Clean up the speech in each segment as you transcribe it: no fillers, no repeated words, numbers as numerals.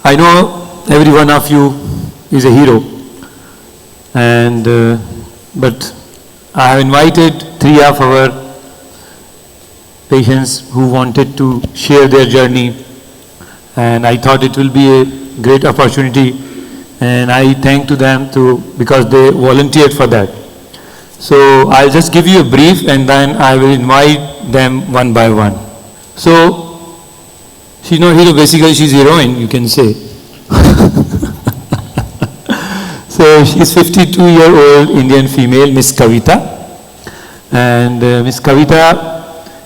I know every one of you is a hero, and but I have invited 3 of our patients who wanted to share their journey, and I thought it will be a great opportunity, and I thank to them because they volunteered for that. So I'll just give you a brief, and then I will invite them one by one. So she's not hero, basically she's heroine, you can say. So she's 52-year-old Indian female, Miss Kavita. And Miss Kavita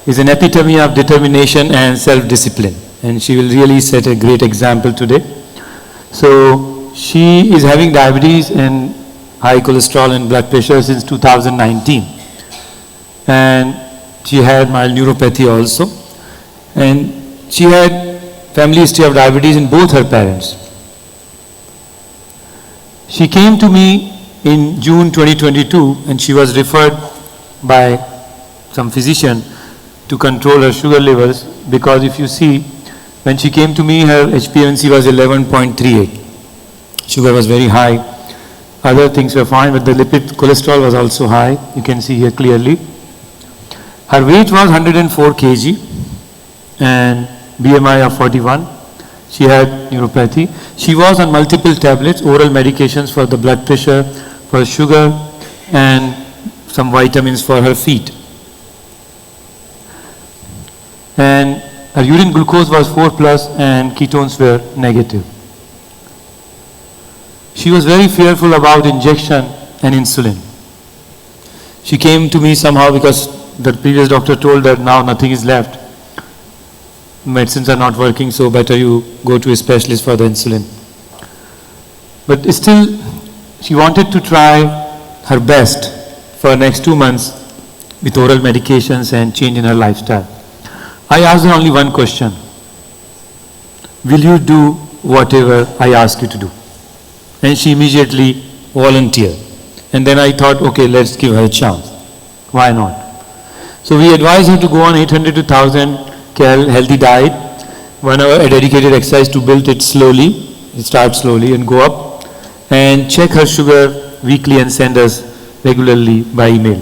is an epitome of determination and self-discipline. And she will really set a great example today. So she is having diabetes and high cholesterol and blood pressure since 2019. And she had mild neuropathy also. And she had family history of diabetes in both her parents. She came to me in June 2022 and she was referred by some physician to control her sugar levels, because if you see, when she came to me, her HbA1c was 11.38. Sugar was very high. Other things were fine, but the lipid cholesterol was also high. You can see here clearly. Her weight was 104 kg and BMI of 41. She had neuropathy. She was on multiple tablets, oral medications for the blood pressure, for sugar, and some vitamins for her feet. And her urine glucose was 4+ and ketones were negative. She was very fearful about injection and insulin. She came to me somehow because the previous doctor told her now nothing is left. Medicines are not working, so better you go to a specialist for the insulin. But still, she wanted to try her best for next 2 months with oral medications and change in her lifestyle. I asked her only one question: will you do whatever I ask you to do? And she immediately volunteered. And then I thought, okay, let's give her a chance. Why not? So we advised her to go on 800 to 1000 cal healthy diet, 1 hour a dedicated exercise to build it slowly, start slowly and go up, and check her sugar weekly and send us regularly by email.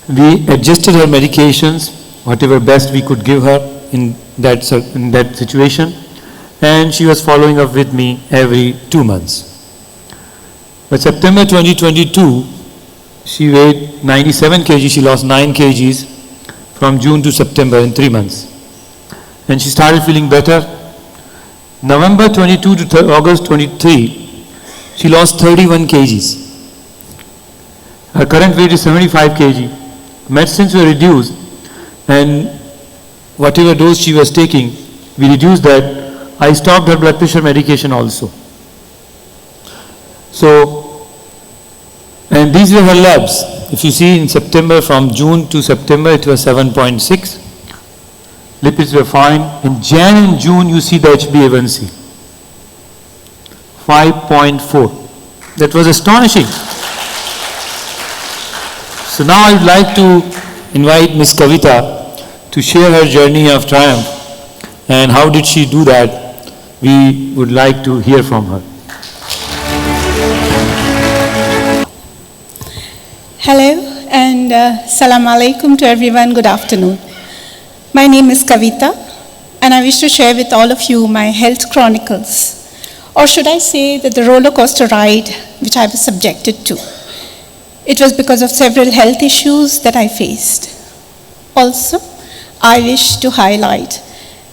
We adjusted her medications, whatever best we could give her in that situation, and she was following up with me every 2 months. By September 2022, she weighed 97 kg, she lost 9 kgs from June to September in 3 months. And she started feeling better. November 22 to August 23, she lost 31 kgs. Her current weight is 75 kg. Medicines were reduced, and whatever dose she was taking, we reduced that. I stopped her blood pressure medication also. So, and these were her labs. If you see in September, from June to September, it was 7.6. Lipids were fine. In Jan and June, you see the HbA1c, 5.4. That was astonishing. So now I would like to invite Ms. Kavita to share her journey of triumph. And how did she do that? We would like to hear from her. Hello and salam alaikum to everyone. Good afternoon. My name is Kavita and I wish to share with all of you my health chronicles, or should I say that the roller coaster ride which I was subjected to. It was because of several health issues that I faced. Also, I wish to highlight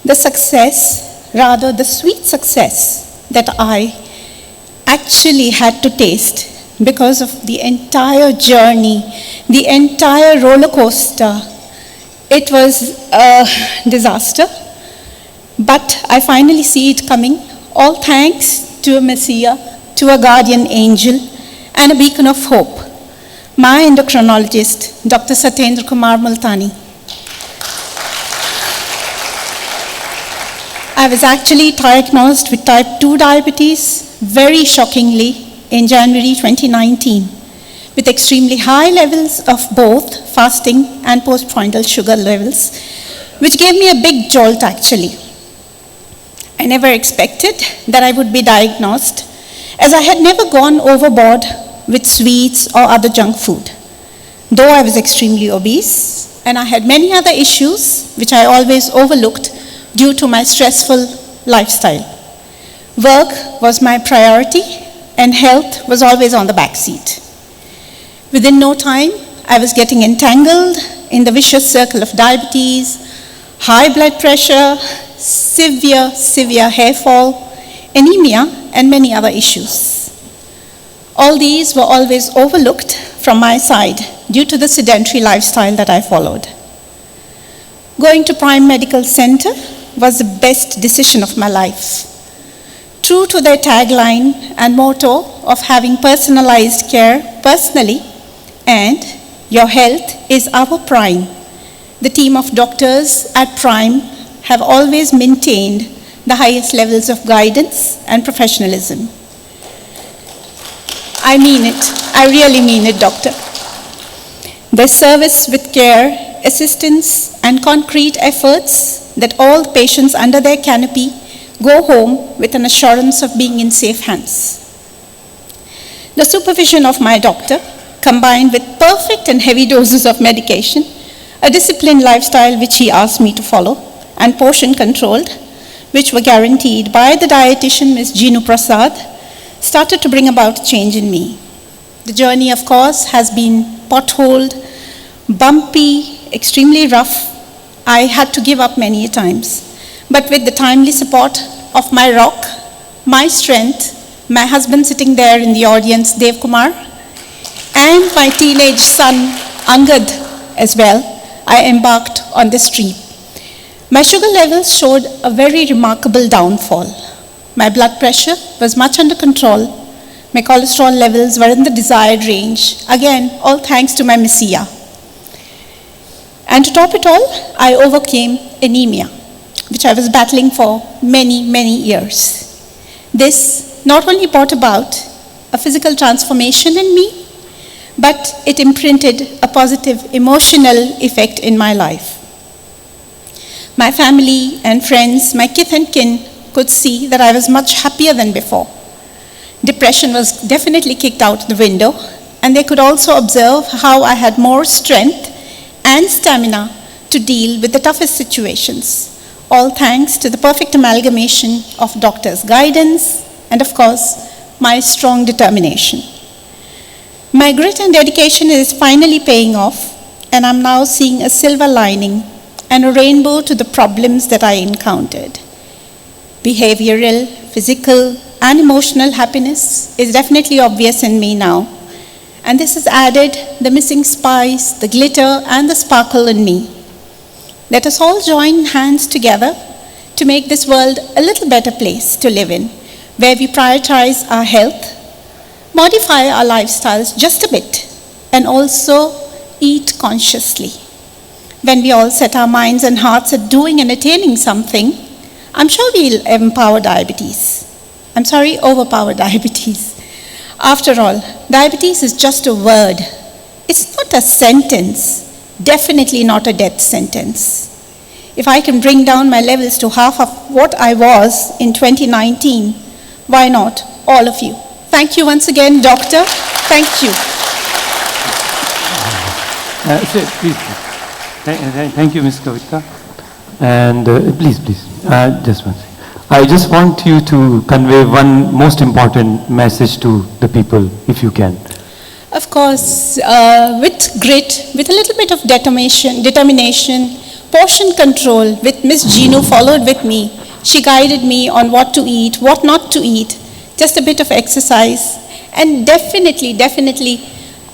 the success, rather the sweet success that I actually had to taste because of the entire journey, the entire roller coaster. It was a disaster, but I finally see it coming, all thanks to a messiah, to a guardian angel, and a beacon of hope, my endocrinologist, Dr. Satendra Kumar Multani. I was actually diagnosed with type 2 diabetes, very shockingly, in January 2019, with extremely high levels of both fasting and postprandial sugar levels, which gave me a big jolt actually. I never expected that I would be diagnosed, as I had never gone overboard with sweets or other junk food. Though I was extremely obese, and I had many other issues which I always overlooked due to my stressful lifestyle. Work was my priority, and health was always on the back seat. Within no time, I was getting entangled in the vicious circle of diabetes, high blood pressure, severe hair fall, anemia, and many other issues. All these were always overlooked from my side due to the sedentary lifestyle that I followed. Going to Prime Medical Center was the best decision of my life. True to their tagline and motto of having personalized care personally, and your health is our prime, the team of doctors at Prime have always maintained the highest levels of guidance and professionalism. I mean it. I really mean it, doctor. Their service with care, assistance, and concrete efforts that all patients under their canopy go home with an assurance of being in safe hands. The supervision of my doctor, combined with perfect and heavy doses of medication, a disciplined lifestyle which he asked me to follow, and portion controlled, which were guaranteed by the dietitian Ms. Jinu Prasad, started to bring about change in me. The journey, of course, has been potholed, bumpy, extremely rough. I had to give up many times. But with the timely support of my rock, my strength, my husband sitting there in the audience, Dev Kumar, and my teenage son, Angad, as well, I embarked on this trip. My sugar levels showed a very remarkable downfall. My blood pressure was much under control. My cholesterol levels were in the desired range. Again, all thanks to my Messiah. And to top it all, I overcame anemia, which I was battling for many years. This not only brought about a physical transformation in me, but it imprinted a positive emotional effect in my life. My family and friends, my kith and kin, could see that I was much happier than before. Depression was definitely kicked out the window, and they could also observe how I had more strength and stamina to deal with the toughest situations, all thanks to the perfect amalgamation of doctors' guidance and, of course, my strong determination. My grit and dedication is finally paying off, and I'm now seeing a silver lining and a rainbow to the problems that I encountered. Behavioral, physical, and emotional happiness is definitely obvious in me now, and this has added the missing spice, the glitter, and the sparkle in me. Let us all join hands together to make this world a little better place to live in, where we prioritize our health, modify our lifestyles just a bit, and also eat consciously. When we all set our minds and hearts at doing and attaining something, I'm sure we'll overpower diabetes. After all, diabetes is just a word. It's not a sentence, definitely not a death sentence. If I can bring down my levels to half of what I was in 2019, why not all of you? Thank you once again, doctor. Thank you. Please. Thank you, Ms. Kavita. And please, just one second. I just want you to convey one most important message to the people, if you can. Of course, with grit, with a little bit of determination, portion control, with Miss Jinu followed with me. She guided me on what to eat, what not to eat, just a bit of exercise, and definitely,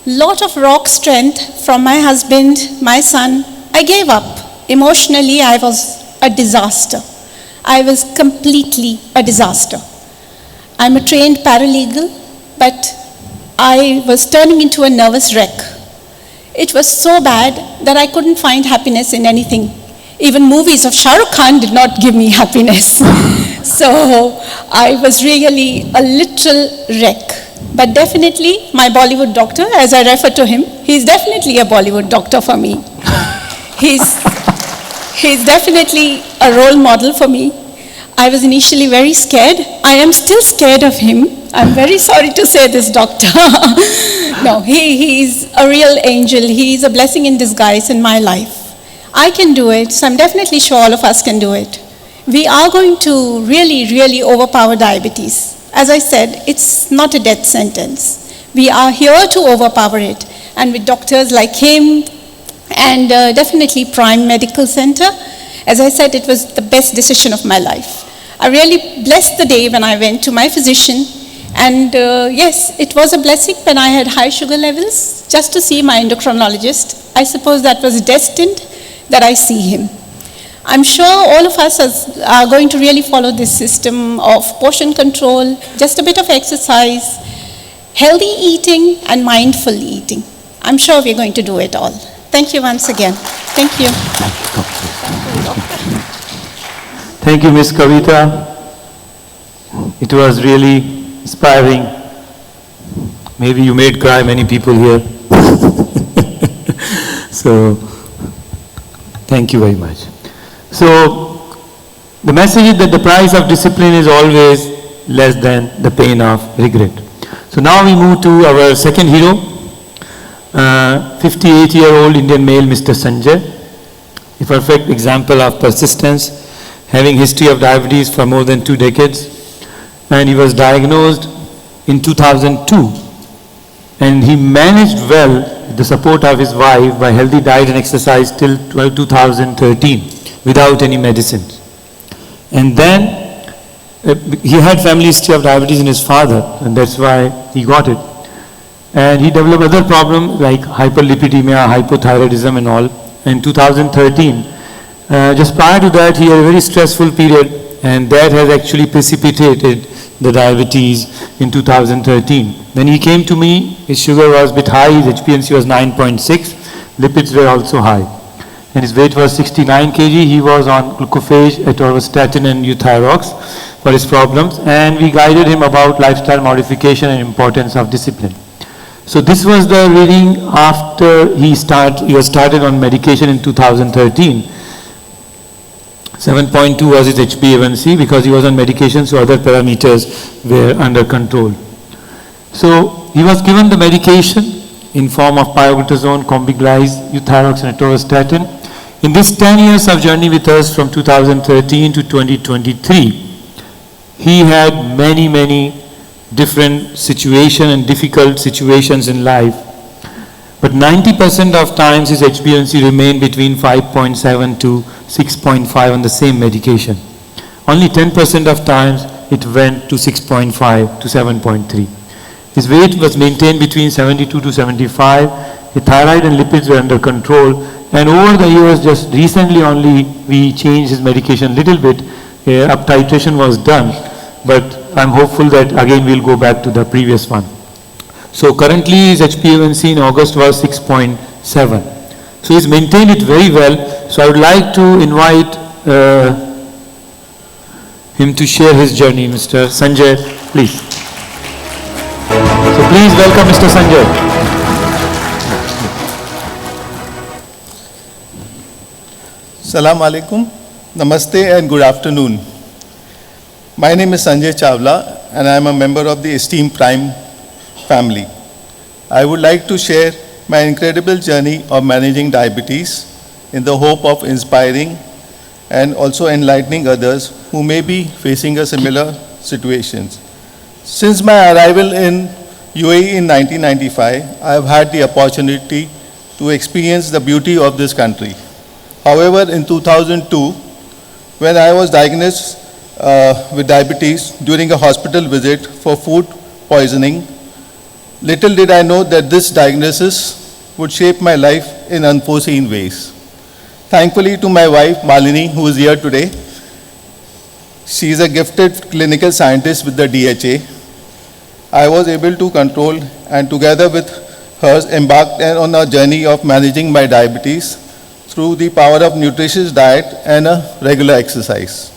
lot of rock strength from my husband, my son. I gave up. Emotionally, I was a disaster. I was completely a disaster. I'm a trained paralegal, but I was turning into a nervous wreck. It was so bad that I couldn't find happiness in anything. Even movies of Shah Rukh Khan did not give me happiness. So I was really a literal wreck. But definitely my Bollywood doctor, as I refer to him, he's definitely a Bollywood doctor for me. He's definitely a role model for me. I was initially very scared. I am still scared of him. I'm very sorry to say this, doctor. No, he's a real angel. He's a blessing in disguise in my life. I can do it, so I'm definitely sure all of us can do it. We are going to really overpower diabetes. As I said, it's not a death sentence. We are here to overpower it. And with doctors like him and definitely PRIME Medical Center, as I said, it was the best decision of my life. I really blessed the day when I went to my physician, and yes, it was a blessing when I had high sugar levels, just to see my endocrinologist. I suppose that was destined that I see him. I'm sure all of us are going to really follow this system of portion control, just a bit of exercise, healthy eating, and mindful eating. I'm sure we're going to do it all. Thank you once again. Thank you. Thank you, Ms. Kavita. It was really inspiring. Maybe you made cry many people here. So, thank you very much. So, the message is that the price of discipline is always less than the pain of regret. So now we move to our second hero, 58-year-old Indian male, Mr. Sanjay, a perfect example of persistence, having history of diabetes for more than 2 decades, and he was diagnosed in 2002, and he managed well with the support of his wife by healthy diet and exercise till 2013 without any medicines. And then he had family history of diabetes in his father, and that's why he got it. And he developed other problems like hyperlipidemia, hypothyroidism and all. In 2013, just prior to that, he had a very stressful period, and that has actually precipitated the diabetes in 2013. When he came to me, his sugar was a bit high, his HbA1c was 9.6, lipids were also high. And his weight was 69 kg, he was on glucophage, atorvastatin and euthyrox for his problems, and we guided him about lifestyle modification and importance of discipline. So this was the reading after he was started on medication in 2013. 7.2 was his HbA1c because he was on medication, so other parameters were under control. So he was given the medication in form of pioglitazone, combiglise, euthyrox and atorvastatin. In this 10 years of journey with us from 2013 to 2023, he had many different situations and difficult situations in life. But 90% of times his HbA1c remained between 5.7 to 6.5 on the same medication. Only 10% of times it went to 6.5 to 7.3. His weight was maintained between 72 to 75. His thyroid and lipids were under control. And over the years, just recently only, we changed his medication a little bit. Up titration was done. But I'm hopeful that again we'll go back to the previous one. So currently his HbA1c in August was 6.7. So he's maintained it very well. So I would like to invite him to share his journey. Mr. Sanjay, please. So please welcome Mr. Sanjay. Salam alaikum, namaste and good afternoon. My name is Sanjay Chawla and I am a member of the esteemed PRIME family. I would like to share my incredible journey of managing diabetes in the hope of inspiring and also enlightening others who may be facing a similar situations. Since my arrival in UAE in 1995, I have had the opportunity to experience the beauty of this country. However, in 2002, when I was diagnosed with diabetes during a hospital visit for food poisoning, little did I know that this diagnosis would shape my life in unforeseen ways. Thankfully to my wife, Malini, who is here today, she is a gifted clinical scientist with the DHA. I was able to control and together with her embarked on a journey of managing my diabetes through the power of nutritious diet and a regular exercise.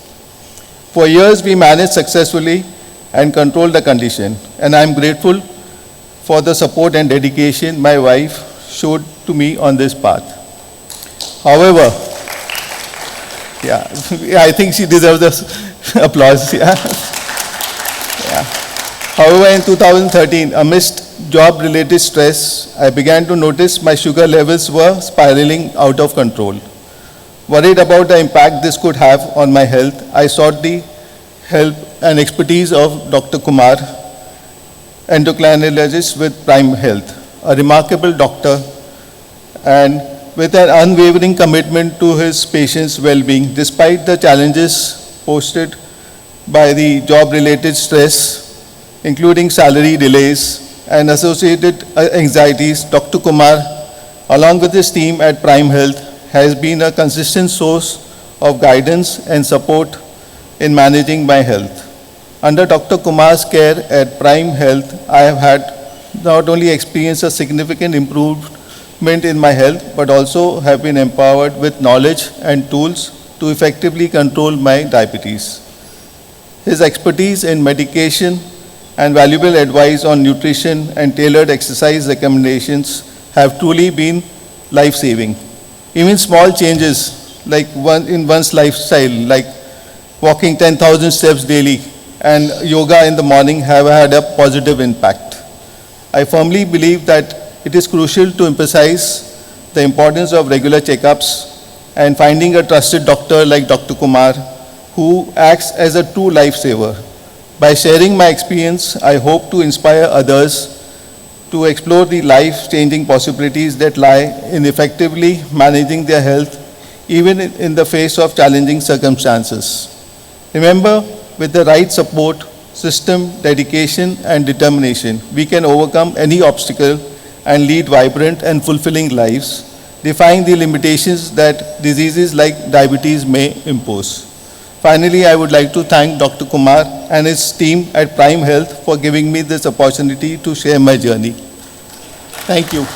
For years, we managed successfully and controlled the condition, and I am grateful for the support and dedication my wife showed to me on this path. However, I think she deserves Applause, yeah. Yeah. However, in 2013, amidst job-related stress, I began to notice my sugar levels were spiraling out of control. Worried about the impact this could have on my health, I sought the help and expertise of Dr. Kumar, endocrinologist with Prime Health, a remarkable doctor and with an unwavering commitment to his patients' well-being, despite the challenges posted by the job-related stress, including salary delays and associated anxieties. Dr. Kumar, along with his team at Prime Health, has been a consistent source of guidance and support in managing my health. Under Dr. Kumar's care at Prime Health, I have had not only experienced a significant improvement in my health, but also have been empowered with knowledge and tools to effectively control my diabetes. His expertise in medication and valuable advice on nutrition and tailored exercise recommendations have truly been life-saving. Even small changes in one's lifestyle, like walking 10,000 steps daily and yoga in the morning, have had a positive impact. I firmly believe that it is crucial to emphasize the importance of regular checkups and finding a trusted doctor like Dr. Kumar, who acts as a true lifesaver. By sharing my experience, I hope to inspire others to explore the life-changing possibilities that lie in effectively managing their health, even in the face of challenging circumstances. Remember, with the right support system, dedication, and determination, we can overcome any obstacle and lead vibrant and fulfilling lives, defying the limitations that diseases like diabetes may impose. Finally, I would like to thank Dr. Kumar and his team at Prime Health for giving me this opportunity to share my journey. Thank you.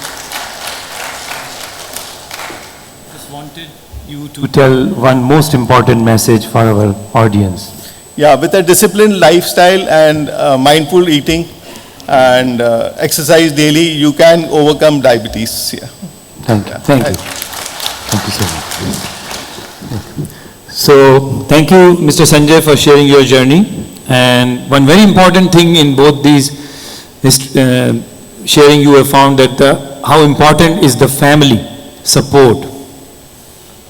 Just wanted you to tell one most important message for our audience. Yeah, with a disciplined lifestyle and mindful eating and exercise daily, you can overcome diabetes. Yeah. Thank you. Thank you. Thank you so much. So, thank you, Mr. Sanjay, for sharing your journey. And one very important thing in both these sharing, you have found that how important is the family support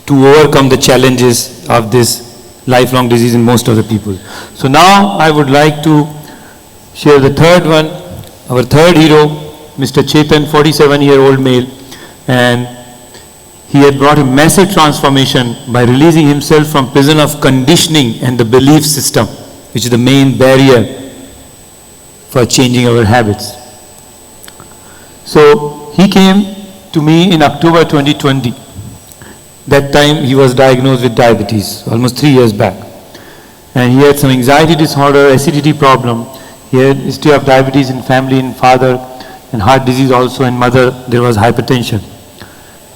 to overcome the challenges of this lifelong disease in most of the people. So now I would like to share the third one, our third hero, Mr. Chetan, 47-year-old male, and he had brought a massive transformation by releasing himself from prison of conditioning and the belief system, which is the main barrier for changing our habits. So he came to me in October 2020. That time he was diagnosed with diabetes, almost 3 years back. And he had some anxiety disorder, acidity problem. He had history of diabetes in family, in father, and heart disease also, in mother there was hypertension.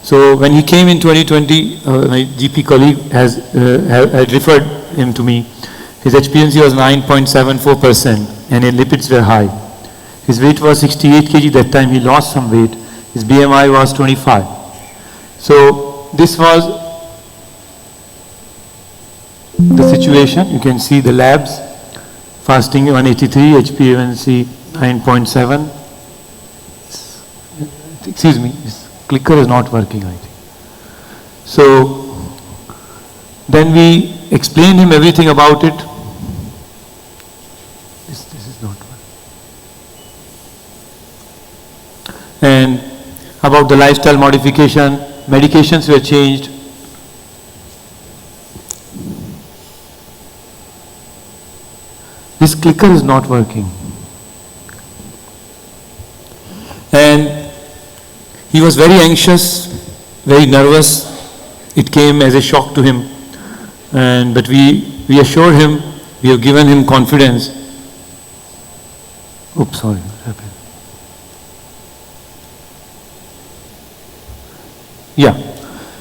So when he came in 2020, my GP colleague had referred him to me. His HbA1c was 9.74% and his lipids were high. His weight was 68 kg. That time he lost some weight. His BMI was 25. So this was the situation. You can see the labs. Fasting 183, HbA1c 9.7. Excuse me, this clicker is not working, I think. So then we explained him everything about it. This is not working. And about the lifestyle modification, medications were changed. This clicker is not working. And he was very anxious, very nervous. It came as a shock to him. But we assured him, we have given him confidence. Oops, sorry, what happened? Yeah.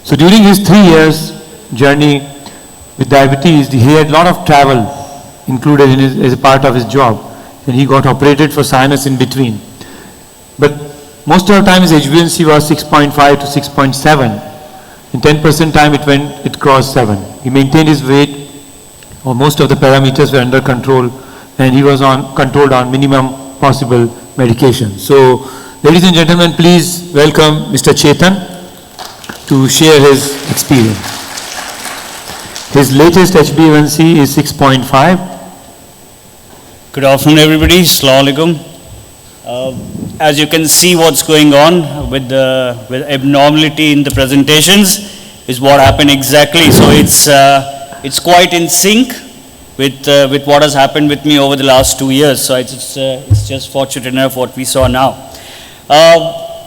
So during his 3 years journey with diabetes, he had a lot of travel included in as a part of his job. And he got operated for sinus in between. But most of the time his HbA1c was 6.5 to 6.7. In 10% time it crossed 7. He maintained his weight or most of the parameters were under control, and he was controlled on minimum possible medication. So, ladies and gentlemen, please welcome Mr. Chetan to share his experience. His latest HbA1c is 6.5. Good afternoon, everybody. Assalamu alaikum. As you can see, what's going on with abnormality in the presentations is what happened exactly. So it's quite in sync with what has happened with me over the last 2 years. So it's just fortunate enough what we saw now.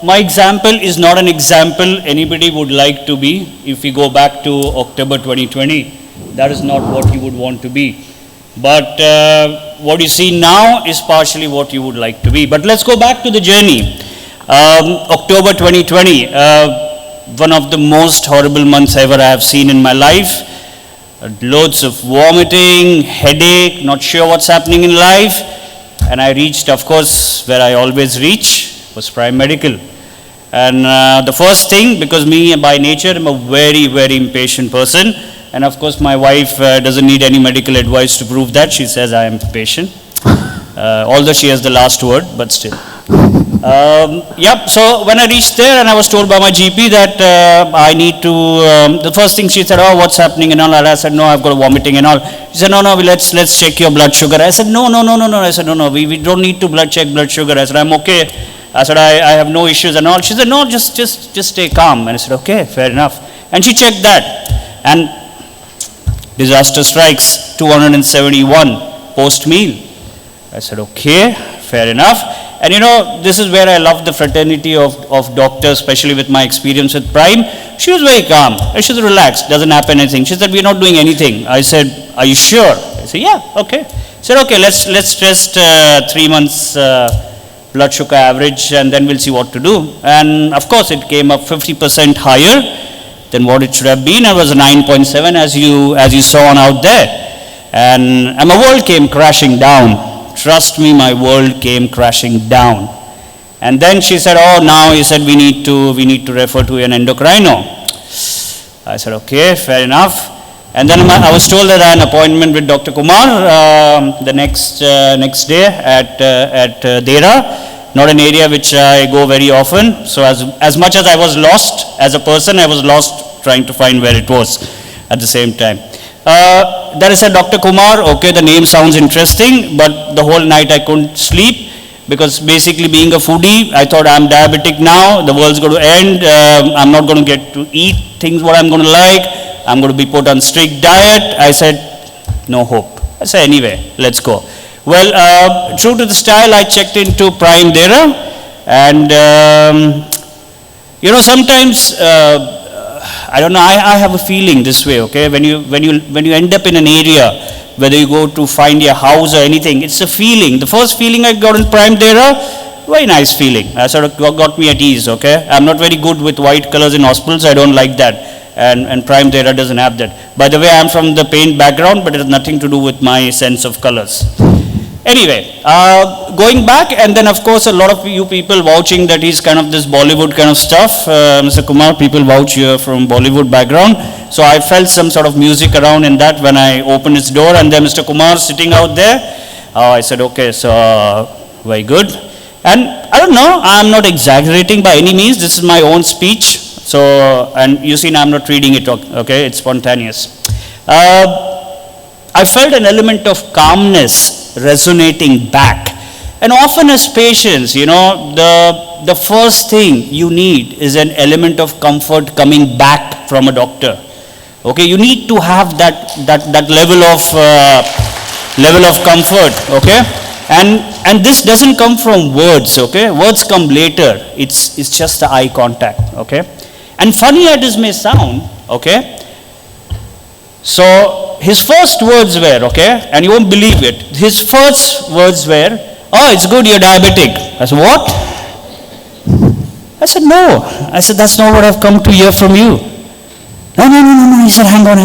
My example is not an example anybody would like to be. If we go back to October 2020, that is not what you would want to be. But what you see now is partially what you would like to be. But let's go back to the journey. October 2020, one of the most horrible months ever I have seen in my life. Loads of vomiting, headache, not sure what's happening in life. And I reached, of course, where I always reach, was Prime Medical. And the first thing, because me by nature, I'm a very, very impatient person. And of course, my wife doesn't need any medical advice to prove that. She says I am patient. Although she has the last word, but still. So when I reached there and I was told by my GP that I need to, the first thing she said, oh, what's happening and all. I said, no, I've got vomiting and all. She said, no, let's check your blood sugar. I said, no. I said, no, we don't need to check blood sugar. I said, I'm okay. I said, I have no issues and all. She said, no, just stay calm. And I said, okay, fair enough. And she checked that. And disaster strikes, 271 post-meal. I said, okay, fair enough. And you know, this is where I love the fraternity of doctors, especially with my experience with Prime. She was very calm. She said, relax, doesn't happen anything. She said, we're not doing anything. I said, are you sure? I said, yeah, okay. I said, okay, let's test 3 months blood sugar average and then we'll see what to do. And of course, it came up 50% higher than what it should have been. It was 9.7 as you saw on out there. And my world came crashing down. Trust me, my world came crashing down. And then she said, oh, now you said we need to refer to an endocrino. I said, okay, fair enough. And then I was told that I had an appointment with Dr. Kumar the next day at Dera, not an area which I go very often. So as much as I was lost as a person, I was lost trying to find where it was at the same time. Then I said, Dr. Kumar, okay, the name sounds interesting, but the whole night I couldn't sleep because basically being a foodie, I thought I'm diabetic now, the world's going to end, I'm not going to get to eat things what I'm going to like, I'm going to be put on strict diet. I said, no hope. I said, anyway, let's go. Well, true to the style, I checked into Prime Dera, and you know, sometimes I don't know, I have a feeling this way, okay? When you end up in an area, whether you go to find your house or anything, it's a feeling. The first feeling I got in Prime Dera, very nice feeling. I sort of got me at ease, okay? I'm not very good with white colors in hospitals, I don't like that. And Prime Dera doesn't have that. By the way, I'm from the paint background, but it has nothing to do with my sense of colors. Anyway, going back, and then of course a lot of you people vouching that he's kind of this Bollywood kind of stuff. Mr. Kumar, people vouch you're from Bollywood background. So I felt some sort of music around in that when I opened its door, and then Mr. Kumar sitting out there. I said, okay, so very good. And I don't know, I'm not exaggerating by any means. This is my own speech. So, and you see now I'm not reading it, okay, it's spontaneous. I felt an element of calmness resonating back. And often as patients, you know, the first thing you need is an element of comfort coming back from a doctor. Okay, you need to have that level of comfort, okay? And this doesn't come from words, okay? Words come later. It's just the eye contact, okay? And funny as this may sound, okay? So his first words were, okay, and you won't believe it, his first words were, oh, it's good you're diabetic. I said, what? I said, no. I said, that's not what I've come to hear from you. No. He said, hang on.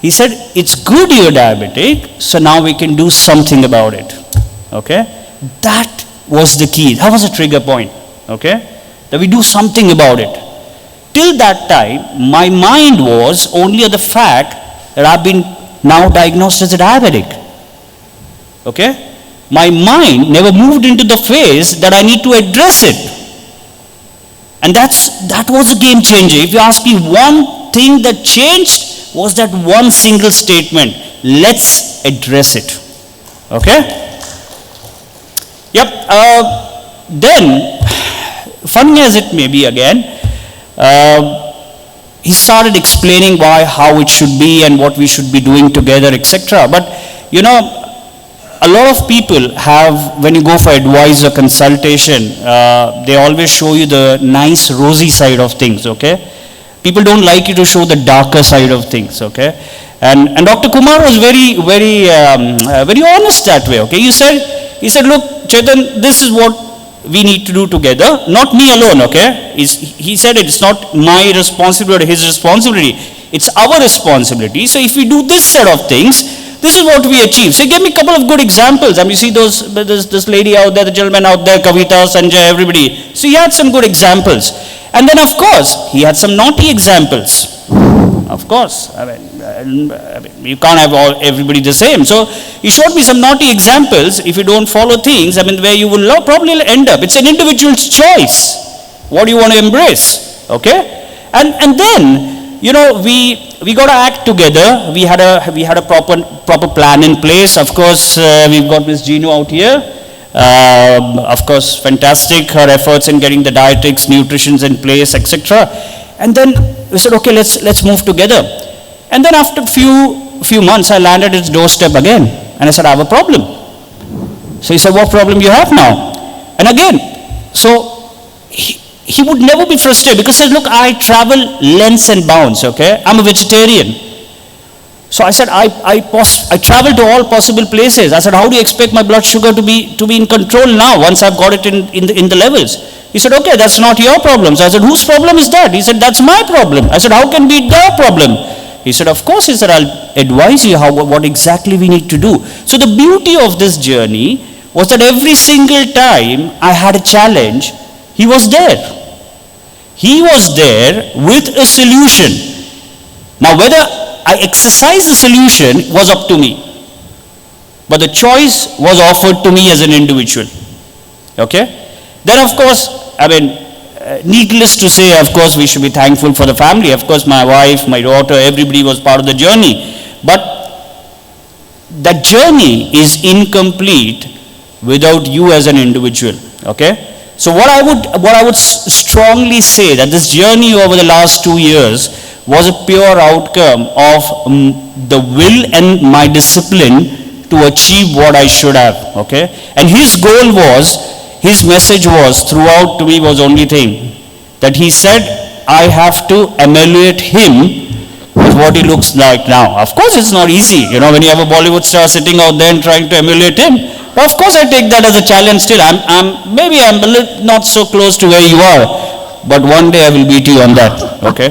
He said, it's good you're diabetic, so now we can do something about it. Okay? That was the key. That was a trigger point. Okay? That we do something about it. Till that time, my mind was only at the fact that I've been now diagnosed as a diabetic. Okay? My mind never moved into the phase that I need to address it. And that was a game changer. If you ask me, one thing that changed was that one single statement. Let's address it. Okay? Yep. Then, funny as it may be again, he started explaining how it should be and what we should be doing together, etc. But, you know, a lot of people have, when you go for advice or consultation, they always show you the nice rosy side of things, okay? People don't like you to show the darker side of things, okay? And Dr. Kumar was very honest that way, okay? He said, look, Chetan, this is what we need to do together, not me alone, okay? He said it's not my responsibility or his responsibility, it's our responsibility. So if we do this set of things, this is what we achieve. So he gave me a couple of good examples. I mean, you see this lady out there, the gentleman out there, Kavita, Sanjay, everybody. So he had some good examples. And then, of course, he had some naughty examples. Of course. I mean, you can't have everybody the same. So he showed me some naughty examples. If you don't follow things, I mean, where you will probably end up. It's an individual's choice. What do you want to embrace? Okay? And then, you know, we got to act together. We had a proper plan in place. Of course, we've got Miss Gino out here. Of course, fantastic, her efforts in getting the dietetics, nutritions in place, etc. And then we said, okay, let's move together. And then after few months, I landed at his doorstep again. And I said, I have a problem. So he said, what problem you have now? And again, so he would never be frustrated because he says, look, I travel lengths and bounds, okay? I'm a vegetarian. So I said, I travel to all possible places. I said, how do you expect my blood sugar to be in control now once I've got it in the levels? He said, okay, that's not your problem. So I said, whose problem is that? He said, that's my problem. I said, how can be their problem? He said, of course. He said, I'll advise you what exactly we need to do. So the beauty of this journey was that every single time I had a challenge, he was there. He was there with a solution. Now, whether I exercise the solution was up to me. But the choice was offered to me as an individual. Okay? Then, of course, I mean, needless to say, of course, we should be thankful for the family. Of course, my wife, my daughter, everybody was part of the journey. But that journey is incomplete without you as an individual. Okay? So what I would strongly say that this journey over the last 2 years was a pure outcome of the will and my discipline to achieve what I should have. Okay? And his goal was, his message was, throughout to me was only thing, that he said, I have to emulate him with what he looks like now. Of course, it's not easy, you know, when you have a Bollywood star sitting out there and trying to emulate him. But of course, I take that as a challenge still. Maybe I'm a little not so close to where you are, but one day I will beat you on that, okay?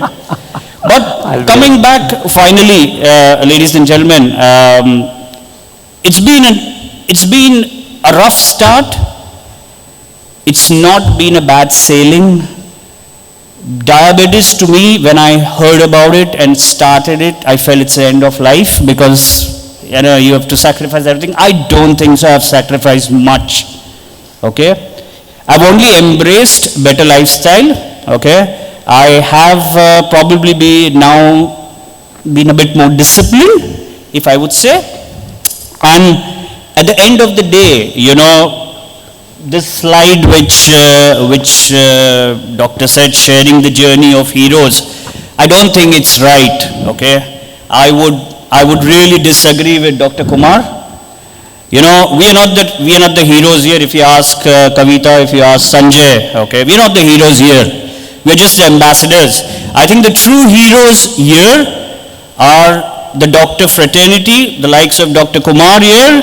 But coming back, finally, ladies and gentlemen, it's been a rough start. It's not been a bad sailing. Diabetes, to me, when I heard about it and started it, I felt it's the end of life because, you know, you have to sacrifice everything. I don't think so. I've sacrificed much. Okay? I've only embraced better lifestyle. Okay? I have probably been a bit more disciplined, if I would say. And at the end of the day, you know, this slide which doctor said, sharing the journey of heroes, I don't think it's right, okay? I would really disagree with Dr. Kumar. You know, we are not the heroes here. If you ask Kavita, if you ask Sanjay, okay, we're not the heroes here. We're just the ambassadors. I think the true heroes here are the doctor fraternity, the likes of Dr. Kumar here,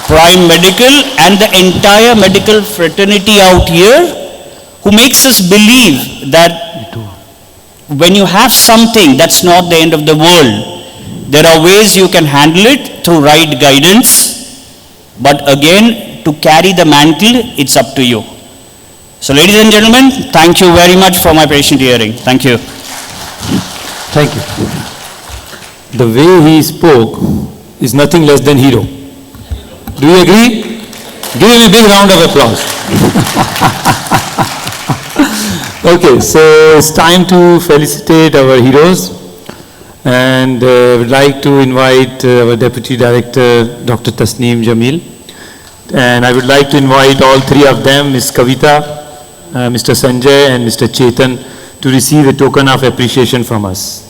Prime Medical, and the entire medical fraternity out here, who makes us believe that when you have something, that's not the end of the world. There are ways you can handle it through right guidance, but again, to carry the mantle, it's up to you. So ladies and gentlemen, thank you very much for my patient hearing. Thank you. Thank you. the way he spoke is nothing less than hero. Do you agree? Give him a big round of applause. Okay, so it's time to felicitate our heroes, and I would like to invite our Deputy Director, Dr. Tasneem Jamil, and I would like to invite all three of them, Ms. Kavita, Mr. Sanjay and Mr. Chetan, to receive a token of appreciation from us.